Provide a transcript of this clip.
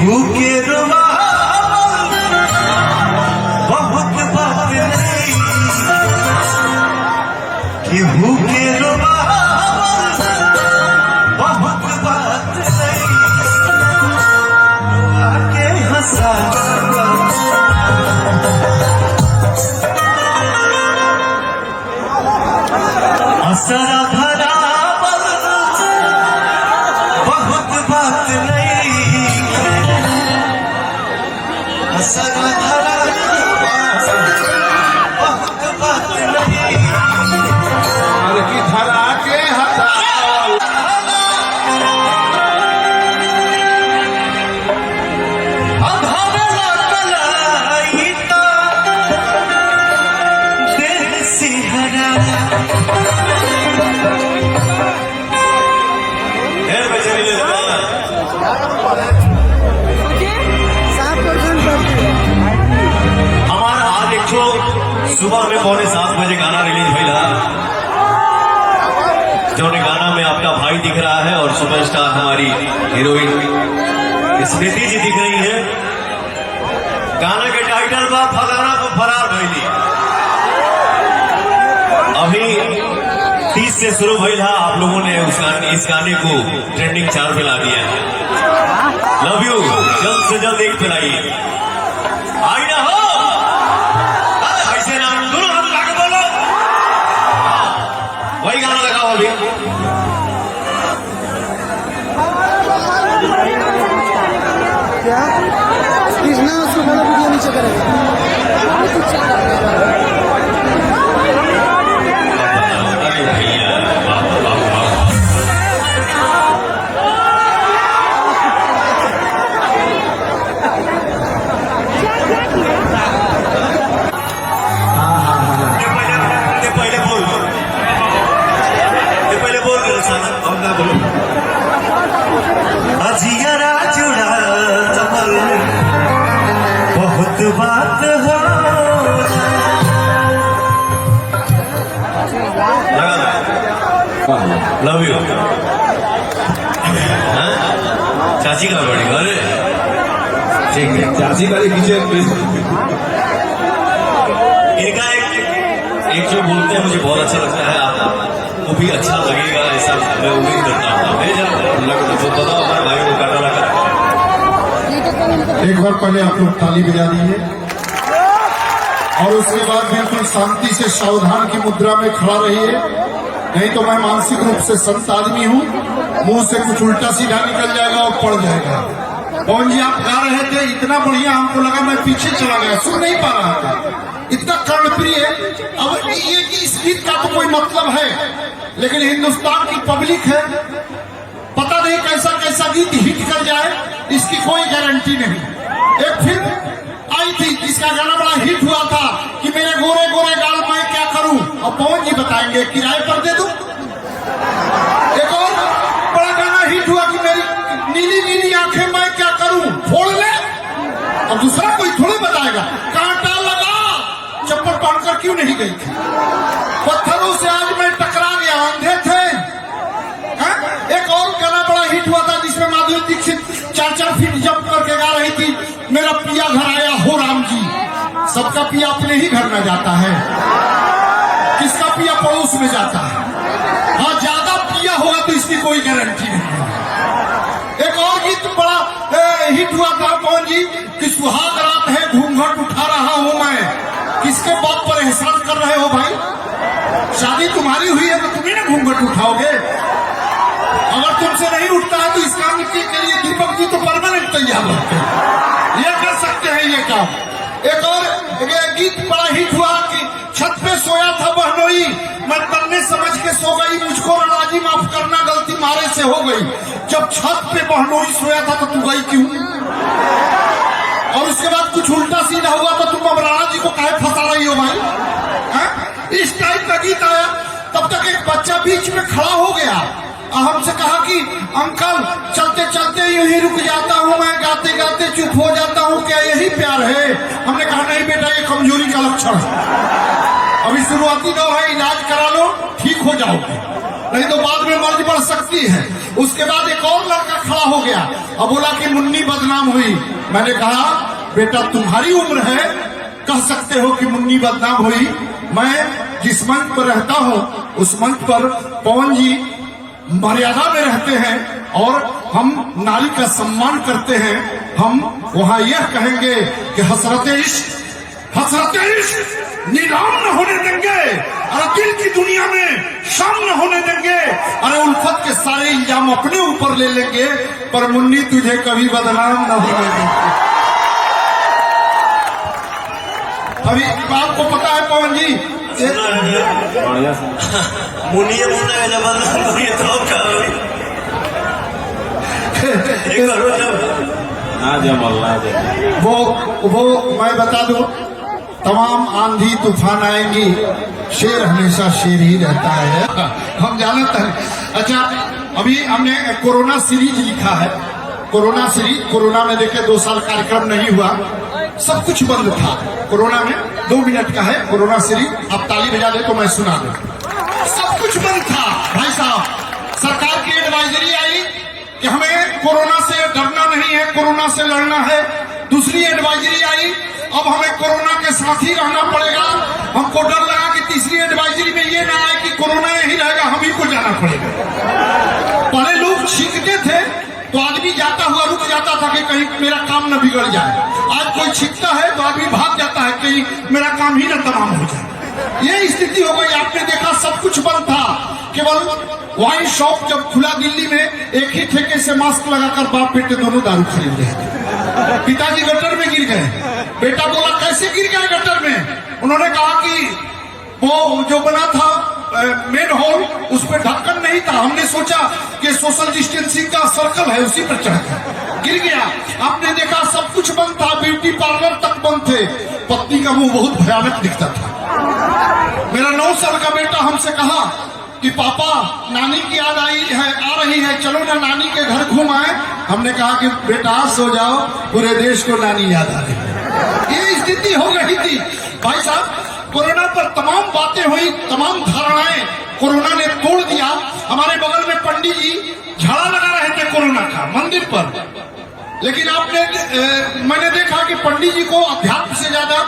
केहू के रुबाब बहुत बात नहीं, केहू के रुबाब बहुत बात नहीं, रुआ के हंसा असरा भरा बहुत बात नहीं, असरा भरा बहुत बात नहीं, की धरा के हटाओ अब हमें कलाई तो दिल सिहरा हमारा आज एक सुबह में 6:45 बजे गाना रिलीज हुआ, जो गाना में आपका भाई दिख रहा है और सुपरस्टार हमारी हीरोइन स्मृति जी दिख रही है। गाना के टाइटल बा फलाना को फरार भइली। अभी 30 से शुरू भइल है, आप लोगों ने इस गाने को ट्रेंडिंग 4 पे ला दिया है। लव यू, जल्द से जल्द एक पिलाइए। आई ना हो ऐसे ना, दोनों हाथ उठा के बोलो। वही गाना लगाओ अभी। क्या कृष्णा उसको बड़ा वीडियो नीचे करेगा। अजियरा जुड़ा कमल बहुत बात हो, लव यू। चाची का बड़ी अरे ठीक है, चाची का पीछे इनका एक जो बोलते हैं मुझे बहुत अच्छा लगता है, आप वो भी अच्छा लगेगा ऐसा मैं उम्मीद करता हूँ। तो बताओ हमारे भाई को काटा लगा। एक बार पहले आप लोग ताली बजा दीजिए और उसके बाद बिल्कुल शांति से सावधान की मुद्रा में खड़ा रहिए, नहीं तो मैं मानसिक रूप से संत आदमी हूँ, मुंह से कुछ उल्टा सीधा निकल जाएगा और पड़ जाएगा। पवन जी आप गा रहे थे इतना बढ़िया, हमको लगा मैं पीछे चला गया, सुन नहीं पा रहा था, इतना कर्णप्रिय। अब ये कि इस गीत का तो कोई मतलब है, लेकिन हिंदुस्तान की पब्लिक है, पता नहीं कैसा कैसा गीत हिट कर जाए, इसकी कोई गारंटी नहीं। एक फिल्म आई थी जिसका गाना बड़ा हिट हुआ था कि मेरे गोरे गोरे गाल मैं क्या करूं, और पवन जी बताएंगे किराए पर दे दूं। एक और बड़ा गाना हिट हुआ कि मेरी नीली नीली आंखें मैं क्या करूं, फोड़ ले। और दूसरा कोई थोड़ी बताएगा कांटा लगा चप्पल पहनकर क्यों नहीं गई थी, पत्थरों से आज मैं टकरा गया, अंधे थे। एक और गाना बड़ा हिट हुआ था जिसमें माधुरी दीक्षित 4-4 फीट जंप करके गा रही थी, मेरा पिया घर आया हो राम जी। सबका पिया अपने ही घर में जाता है, किसका पिया पड़ोस में जाता है। हाँ ज्यादा पिया होगा तो इसकी कोई गारंटी नहीं है। एक और गीत बड़ा हिट हुआ था कौन जी कि सुहाग रात है घूंघट उठा रहा हूं मैं। किसके बात पर एहसान कर रहे हो भाई, शादी तुम्हारी हुई है तो तुम्ही ना घूंघट उठाओगे। अगर तुमसे नहीं उठता है तो इस काम के लिए दीपक जी तो परमानेंट तैयार रहते हैं, ये कर सकते हैं ये काम। एक और गीत बड़ा हिट हुआ कि छत पे सोया था बहनोई, मैं तन्ने समझ के सो गई, मुझको राजी माफ करना गलती मारे से हो गई। जब छत पे बहनोई सोया था तो तू गई क्यों, और उसके बाद कुछ उल्टा सीधा हुआ तो तुम अब राणा जी को काहे फंसा रही हो भाई। इस टाइप का गीत आया, तब तक एक बच्चा बीच में खड़ा हो गया और हमसे कहा कि अंकल चलते चलते यूं ही रुक जाता हूँ मैं, गाते गाते चुप हो जाता हूँ, क्या यही प्यार है। हमने कहा नहीं बेटा ये कमजोरी का लक्षण है, अभी शुरुआती दौर है, इलाज करा लो ठीक हो जाओगे, नहीं तो बाद में मर्ज बढ़ सकती है। उसके बाद एक और लड़का खड़ा हो गया और बोला कि मुन्नी बदनाम हुई। मैंने कहा बेटा तुम्हारी उम्र है, कह सकते हो कि मुन्नी बदनाम हुई। मैं जिस मंच पर रहता हूं उस मंच पर पवन जी मर्यादा में रहते हैं और हम नारी का सम्मान करते हैं। हम वहां यह कहेंगे कि हसरत इश्क नीलाम न होने देंगे, अरे दिल की दुनिया में शाम न होने देंगे, अरे उल्फत के सारे इल्जाम अपने ऊपर ले लेंगे, पर मुन्नी तुझे कभी बदनाम न होने देंगे। अभी आपको पता है पवन जी, मुनिया मुन्ना का जब बदनाम हुई तो क्या हुई? एक करो जब वो मैं बता दूं, तमाम आंधी तूफान आएंगी, शेर हमेशा शेर ही रहता है, हम जानते हैं। अच्छा, अभी हमने कोरोना सीरीज लिखा है। कोरोना सीरीज, कोरोना में देखे 2 साल कार्यक्रम नहीं हुआ, सब कुछ बंद था। कोरोना में 2 मिनट का है कोरोना सीरीज, आप ताली बजा दे तो मैं सुना दूं। सब कुछ बंद था भाई साहब। सरकार की एडवाइजरी आई कि हमें कोरोना से डरना नहीं है, कोरोना से लड़ना है। दूसरी एडवाइजरी आई, अब हमें कोरोना के साथ ही रहना पड़ेगा। हमको डर लगा कि तीसरी एडवाइजरी में ये ना आए कि कोरोना यही रहेगा, हम ही को जाना पड़ेगा। पहले लोग छींकते थे तो आदमी जाता हुआ रुक जाता था कि कहीं मेरा काम न बिगड़ जाए। आज कोई छींकता है तो आदमी भाग जाता है कहीं मेरा काम ही न तमाम हो जाए। ये स्थिति हो गई। आपने देखा सब कुछ बंद था, केवल वाइन शॉप जब खुला दिल्ली में, एक ही ठेके से मास्क लगाकर बाप बेटे दोनों दारू खरीद रहे थे। पिताजी गटर में गिर गए। बेटा बोला कैसे गिर गए गटर में? उन्होंने कहा कि वो जो बना था मेन हॉल, उस पर ढक्कन नहीं था, हमने सोचा कि सोशल डिस्टेंसिंग का सर्कल है उसी पर चढ़ गिर गया। आपने देखा सब कुछ बंद था, ब्यूटी पार्लर तक बंद थे। पत्नी का मुंह बहुत भयानक दिखता था। मेरा 9 साल का बेटा हमसे कहा कि पापा नानी की याद आ रही है, चलो ना नानी के घर घूम आए। हमने कहा कि बेटा सो जाओ, पूरे देश को नानी याद आ रही है। ये स्थिति हो गई थी भाई साहब। कोरोना पर तमाम बातें हुई, तमाम धारणाएं कोरोना ने तोड़ दिया। हमारे बगल में पंडित जी झाड़ा लगा रहे थे कोरोना का मंदिर पर, लेकिन मैंने देखा कि पंडित जी को अध्यात्म से ज्यादा